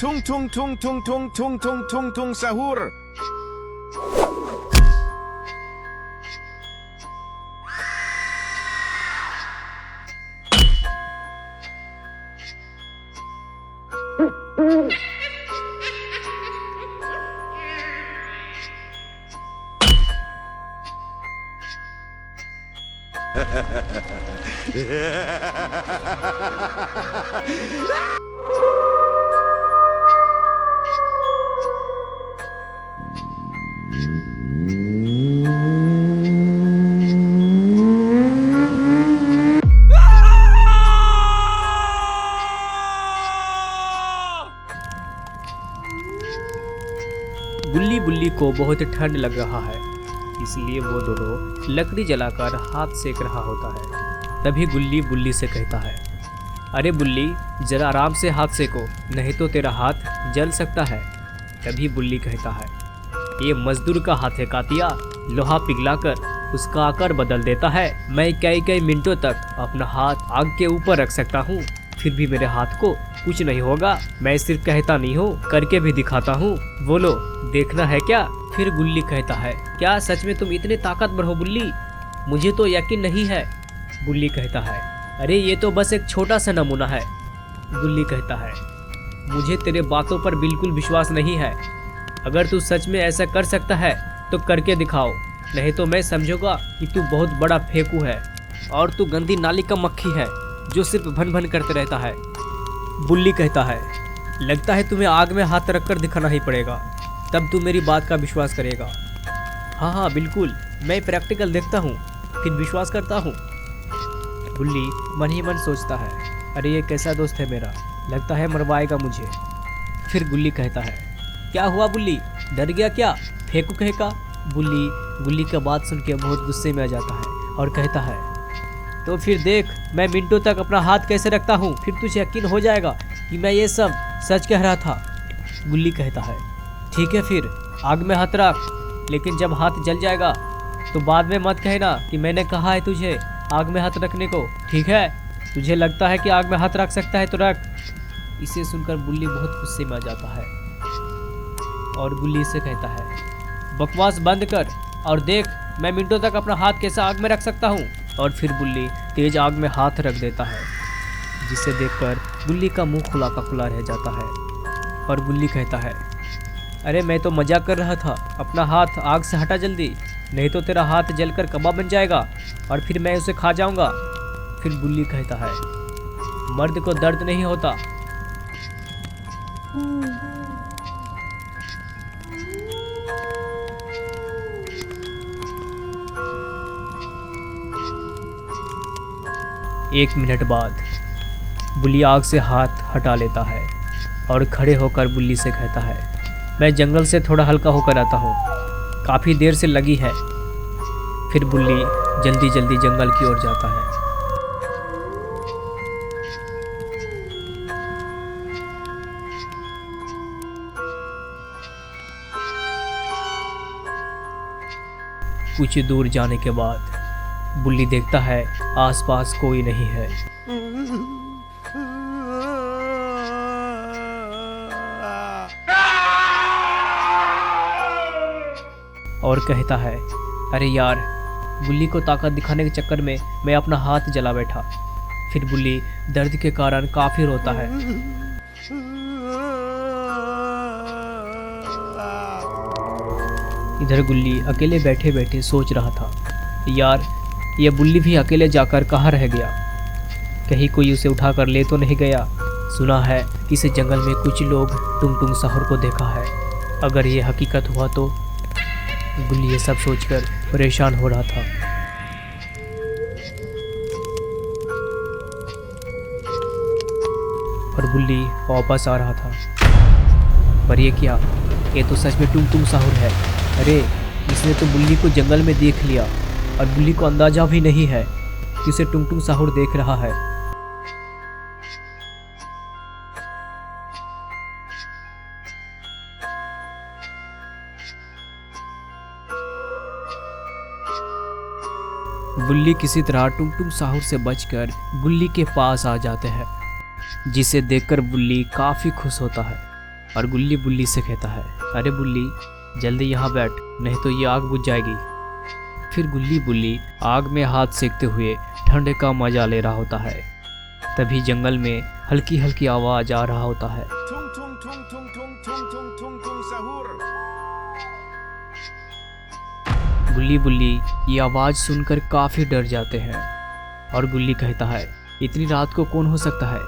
tung tung tung tung tung tung tung tung tung sahur. गुल्ली बुल्ली को बहुत ठंड लग रहा है, इसलिए वो दोनों लकड़ी जलाकर हाथ सेक रहा होता है। तभी गुल्ली बुल्ली से कहता है, अरे बुल्ली, जरा आराम से हाथ सेको, नहीं तो तेरा हाथ जल सकता है। तभी बुल्ली कहता है, ये मजदूर का हाथ है कातिया, लोहा पिघलाकर उसका आकार बदल देता है। मैं कई कई मिनटों तक अपना हाथ आग के ऊपर रख सकता हूँ, फिर भी मेरे हाथ को कुछ नहीं होगा। मैं सिर्फ कहता नहीं हूँ, करके भी दिखाता हूँ। बोलो, देखना है क्या? फिर गुल्ली कहता है, क्या सच में तुम इतने ताकतवर हो बुल्ली? मुझे तो यकीन नहीं है। बुल्ली कहता है, अरे ये तो बस एक छोटा सा नमूना है। गुल्ली कहता है, मुझे तेरे बातों पर बिल्कुल विश्वास नहीं है। अगर तू सच में ऐसा कर सकता है तो करके दिखाओ, नहीं तो मैं समझूंगा कि तू बहुत बड़ा फेंकू है और तू गंदी नाली का मक्खी है जो सिर्फ भन भन करते रहता है। बुल्ली कहता है, लगता है तुम्हें आग में हाथ रखकर दिखाना ही पड़ेगा, तब तू मेरी बात का विश्वास करेगा। हाँ हाँ बिल्कुल, मैं प्रैक्टिकल देखता हूँ, फिर विश्वास करता हूँ। बुल्ली मन ही मन सोचता है, अरे ये कैसा दोस्त है मेरा, लगता है मरवाएगा मुझे। फिर गुल्ली कहता है, क्या हुआ बुल्ली, डर गया क्या? फेंकू कहेगा। बुल्ली गुल्ली का बात सुन के बहुत गुस्से में आ जाता है और कहता है, तो फिर देख मैं मिनटों तक अपना हाथ कैसे रखता हूँ, फिर तुझे यकीन हो जाएगा कि मैं ये सब सच कह रहा था। गुल्ली कहता है, ठीक है फिर आग में हाथ रख, लेकिन जब हाथ जल जाएगा तो बाद में मत कहना कि मैंने कहा है तुझे आग में हाथ रखने को, ठीक है? तुझे लगता है कि आग में हाथ रख सकता है तो रख। इसे सुनकर बुल्ली बहुत गुस्से में आ जाता है और गुल्ली से कहता है, बकवास बंद कर और देख मैं मिनटों तक अपना हाथ कैसे आग में रख सकता हूँ। और फिर बुल्ली तेज आग में हाथ रख देता है, जिसे देखकर गुल्ली का मुंह खुला का खुला रह जाता है और गुल्ली कहता है, अरे मैं तो मजाक कर रहा था, अपना हाथ आग से हटा जल्दी, नहीं तो तेरा हाथ जलकर कबाब बन जाएगा और फिर मैं उसे खा जाऊंगा। फिर बुल्ली कहता है, मर्द को दर्द नहीं होता। एक मिनट बाद बुल्ली आग से हाथ हटा लेता है और खड़े होकर बुल्ली से कहता है, मैं जंगल से थोड़ा हल्का होकर आता हूँ, काफ़ी देर से लगी है। फिर बुल्ली जल्दी जल्दी जंगल की ओर जाता है। कुछ दूर जाने के बाद बुल्ली देखता है आसपास कोई नहीं है और कहता है, अरे यार, बुल्ली को ताकत दिखाने के चक्कर में मैं अपना हाथ जला बैठा। फिर बुल्ली दर्द के कारण काफी रोता है। इधर गुल्ली अकेले बैठे बैठे सोच रहा था, यार ये बुल्ली भी अकेले जाकर कहाँ रह गया, कहीं कोई उसे उठाकर ले तो नहीं गया। सुना है इस जंगल में कुछ लोग टुंग टुंग सहर को देखा है, अगर ये हकीकत हुआ तो। गुल्ली ये सब सोचकर परेशान हो रहा था। और बुल्ली वापस आ रहा था, पर ये क्या, ये तो सच में टुंग टुंग सहर है। अरे इसने तो बुल्ली को जंगल में देख लिया और बुल्ली को अंदाजा भी नहीं है कि उसे टुंग टुंग सहर देख रहा है। बुल्ली किसी तरह टुंग टुंग सहर से बचकर गुल्ली के पास आ जाते हैं, जिसे देखकर बुल्ली काफी खुश होता है और गुल्ली बुल्ली से कहता है, अरे बुल्ली जल्दी यहाँ बैठ, नहीं तो ये आग बुझ जाएगी। फिर गुल्ली बुल्ली आग में हाथ सेकते हुए ठंड का मजा ले रहा होता है। तभी जंगल में हल्की हल्की आवाज आ रहा होता है। Tung tung tung tung tung tung tung tung tung sahur. गुल्ली बुल्ली ये आवाज सुनकर काफी डर जाते हैं और गुल्ली कहता है, इतनी रात को कौन हो सकता है?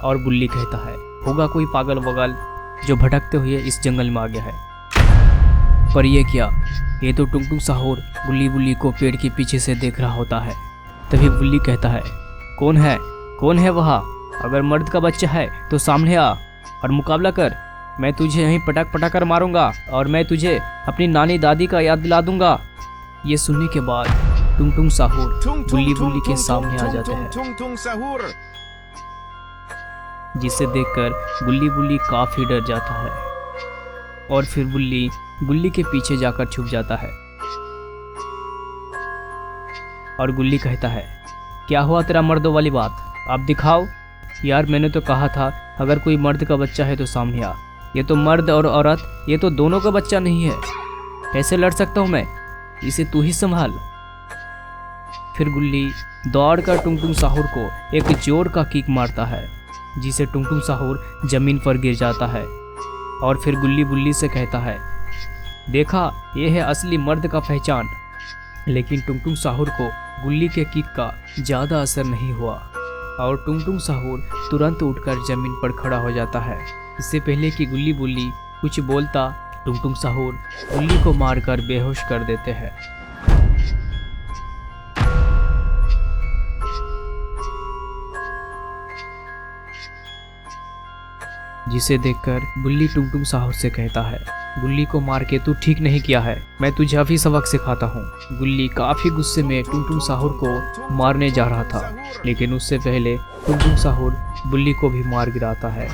और बुल्ली कहता है, होगा कोई पागल वगल जो भटकते हुए इस जंगल में आ गया है। पर ये क्या, ये तो टुंग टुंग साहूर गुल्ली बुल्ली को पेड़ के पीछे से देख रहा होता है। तभी बुल्ली कहता है, कौन है, कौन है वहाँ? अगर मर्द का बच्चा है तो सामने आ और मुकाबला कर। मैं तुझे यहीं पटक पटक कर मारूंगा और मैं तुझे अपनी नानी दादी का याद दिला दूंगा। ये सुनने के बाद टुंग टुंग साहूर Tung गुल्ली tung बुल्ली tung के tung सामने आ tung जाते tung हैं, tung tung sahur. जिसे देखकर गुल्ली बुल्ली काफी डर जाता है और फिर बुल्ली गुल्ली के पीछे जाकर छुप जाता है। और गुल्ली कहता है, क्या हुआ तेरा मर्दों वाली बात, आप दिखाओ। यार मैंने तो कहा था अगर कोई मर्द का बच्चा है तो सामने आ। ये तो मर्द और औरत, ये तो दोनों का बच्चा नहीं है, कैसे लड़ सकता हूँ मैं? इसे तू ही संभाल। फिर गुल्ली दौड़कर टुंग टुंग साहूर को एक जोर का किक मारता है, जिसे टुंग टुंग साहूर जमीन पर गिर जाता है। और फिर गुल्ली बुल्ली से कहता है, देखा ये है असली मर्द का पहचान। लेकिन टुंग टुंग साहूर को गुल्ली के किक का ज़्यादा असर नहीं हुआ और टुंग टुंग साहूर तुरंत उठकर जमीन पर खड़ा हो जाता है। इससे पहले कि गुल्ली बुल्ली कुछ बोलता, टुंग टुंग साहूर गुल्ली को मारकर बेहोश कर देते हैं। जिसे देखकर बुल्ली टुंग टुंग साहूर से कहता है, गुल्ली को मार के तू ठीक नहीं किया है, मैं तुझे अभी सबक सिखाता हूँ। गुल्ली काफी गुस्से में टुंग टुंग साहूर को मारने जा रहा था, लेकिन उससे पहले टुंग टुंग साहूर बुल्ली को भी मार गिराता है।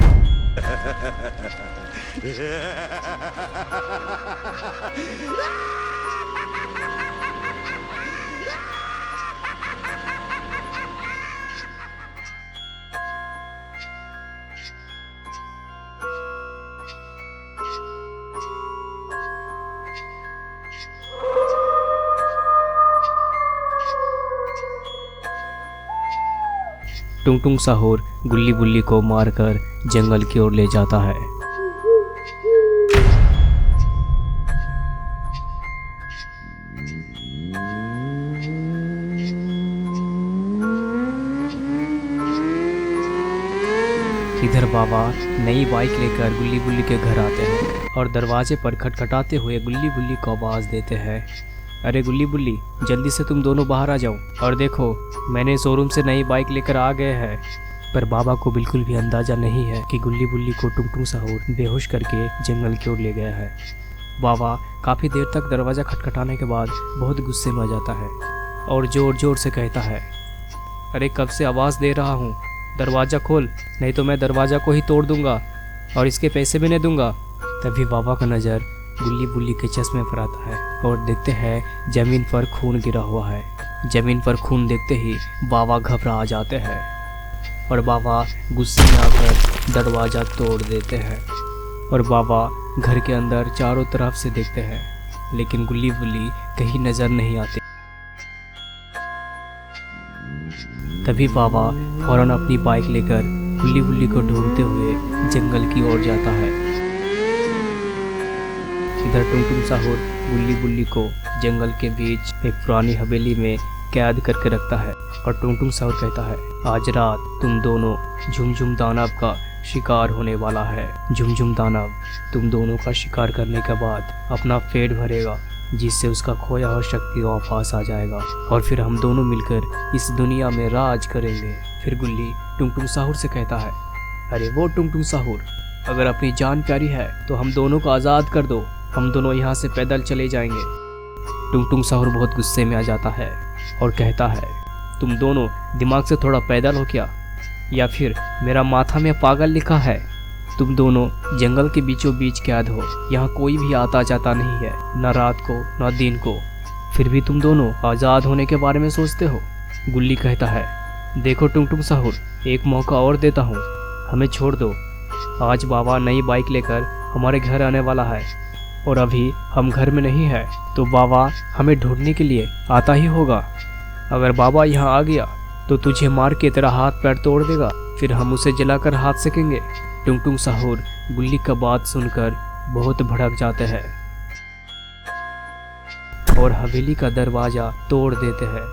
टुंग टुंग साहूर गुल्ली बुल्ली को मारकर जंगल की ओर ले जाता है। इधर बाबा नई बाइक लेकर गुल्ली बुल्ली के घर आते हैं और दरवाजे पर खटखटाते हुए गुल्ली बुल्ली को आवाज़ देते हैं, अरे गुल्ली बुल्ली जल्दी से तुम दोनों बाहर आ जाओ और देखो मैंने शोरूम से नई बाइक लेकर आ गए हैं। पर बाबा को बिल्कुल भी अंदाज़ा नहीं है कि गुल्ली बुल्ली को टुंग टुंग साहूर बेहोश करके जंगल की ओर ले गया है। बाबा काफ़ी देर तक दरवाज़ा खटखटाने के बाद बहुत गुस्से में आ जाता है और ज़ोर ज़ोर से कहता है, अरे कब से आवाज़ दे रहा हूँ, दरवाज़ा खोल, नहीं तो मैं दरवाज़ा को ही तोड़ दूँगा और इसके पैसे भी नहीं दूँगा। तभी बाबा का नज़र गुल्ली बुल्ली के चश्मे पर आता है और देखते हैं ज़मीन पर खून गिरा हुआ है। ज़मीन पर खून देखते ही बाबा घबरा जाते हैं और बाबा गुस्से में आकर दरवाज़ा तोड़ देते हैं और बाबा घर के अंदर चारों तरफ से देखते हैं, लेकिन गुल्ली बुल्ली कहीं नज़र नहीं आते। तभी बाबा फौरन अपनी बाइक लेकर गुल्ली बुल्ली को ढूंढते हुए जंगल की ओर जाता है। इधर टुंग टुंग साहूर गुल्ली बुल्ली को जंगल के बीच एक पुरानी हवेली में कैद करके रखता है और टुंग टुंग साहूर कहता है, आज रात तुम दोनों झुमझुम दानव का शिकार होने वाला है। झुमझुम दानव तुम दोनों का शिकार करने के बाद अपना पेट भरेगा, जिससे उसका खोया हुआ शक्ति वापस आ जाएगा और फिर हम दोनों मिलकर इस दुनिया में राज करेंगे। फिर गुल्ली टुंग टुंग साहूर से कहता है, अरे वो टुंग टुंग साहूर, अगर अपनी जान प्यारी है तो हम दोनों को आज़ाद कर दो, हम दोनों यहाँ से पैदल चले जाएंगे। टुंग टुंग साहूर बहुत गुस्से में आ जाता है और कहता है, तुम दोनों दिमाग से थोड़ा पैदल हो क्या, या फिर मेरा माथा में पागल लिखा है? तुम दोनों जंगल के बीचों बीच कैद हो, यहाँ कोई भी आता जाता नहीं है, न रात को न दिन को, फिर भी तुम दोनों आज़ाद होने के बारे में सोचते हो। गुल्ली कहता है, देखो टुंग टुंग साहूर, एक मौका और देता हूँ, हमें छोड़ दो, आज बाबा नई बाइक लेकर हमारे घर आने वाला है और अभी हम घर में नहीं है, तो बाबा हमें ढूंढने के लिए आता ही होगा। अगर बाबा यहाँ आ गया तो तुझे मार के तेरा हाथ पैर तोड़ देगा, फिर हम उसे जलाकर हाथ सेकेंगे। टुंग टुंग साहुर गुल्ली का बात सुनकर बहुत भड़क जाते हैं और हवेली का दरवाजा तोड़ देते हैं,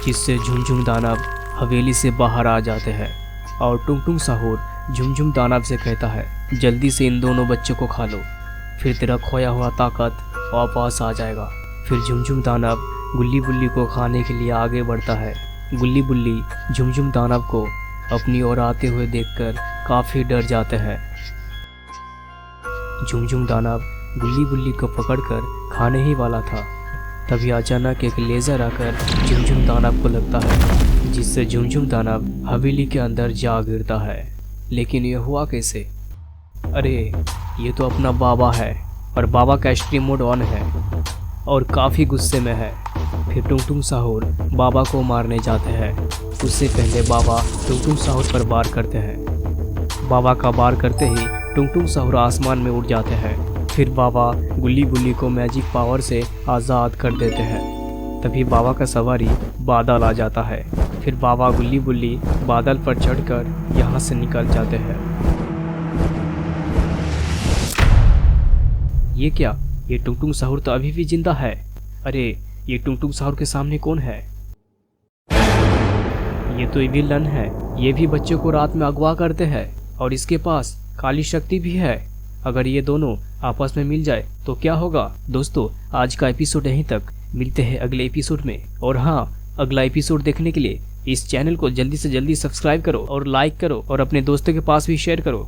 जिससे झुमझुम दानव हवेली से बाहर आ जाते हैं। और टुंग टुंग साहुर झुमझुम दानव से कहता है, जल्दी से इन दोनों बच्चों को खा लो, फिर तेरा खोया हुआ ताकत वापस आ जाएगा। फिर झुमझुम दानव गुल्ली बुल्ली को खाने के लिए आगे बढ़ता है। गुल्ली बुल्ली झुमझुम दानव को अपनी ओर आते हुए देखकर काफ़ी डर जाते हैं। झुमझुम दानव गुल्ली बुल्ली को पकड़कर खाने ही वाला था, तभी अचानक एक लेज़र आकर झुमझुम दानव को लगता है, जिससे झुमझुम दानव हवेली के अंदर जा गिरता है। लेकिन यह हुआ कैसे? अरे ये तो अपना बाबा है और बाबा का एक्सट्रीम मोड ऑन है और काफ़ी गुस्से में है। फिर टुंग टुंग साहुर बाबा को मारने जाते हैं। उससे पहले बाबा टुंग टुंग साहुर पर वार करते हैं। बाबा का वार करते ही टुंग टुंग साहुर आसमान में उड़ जाते हैं। फिर बाबा गुल्ली बुल्ली को मैजिक पावर से आज़ाद कर देते हैं। तभी बाबा का सवारी बादल आ जाता है। फिर बाबा गुल्ली बुल्ली बादल पर चढ़कर यहाँ से निकल जाते हैं। ये क्या? ये टुंग टुंग साहुर तो अभी भी जिंदा है। अरे ये टुंग टुंग साहुर के सामने कौन है? ये तो विलन है। ये भी बच्चों को रात में अगवा करते हैं और इसके पास काली शक्ति भी है। अगर ये दोनों आपस में मिल जाए तो क्या होगा? दोस्तों आज का एपिसोड यहीं तक, मिलते हैं अगले एपिसोड में। और हाँ, अगला एपिसोड देखने के लिए इस चैनल को जल्दी से जल्दी सब्सक्राइब करो और लाइक करो और अपने दोस्तों के पास भी शेयर करो।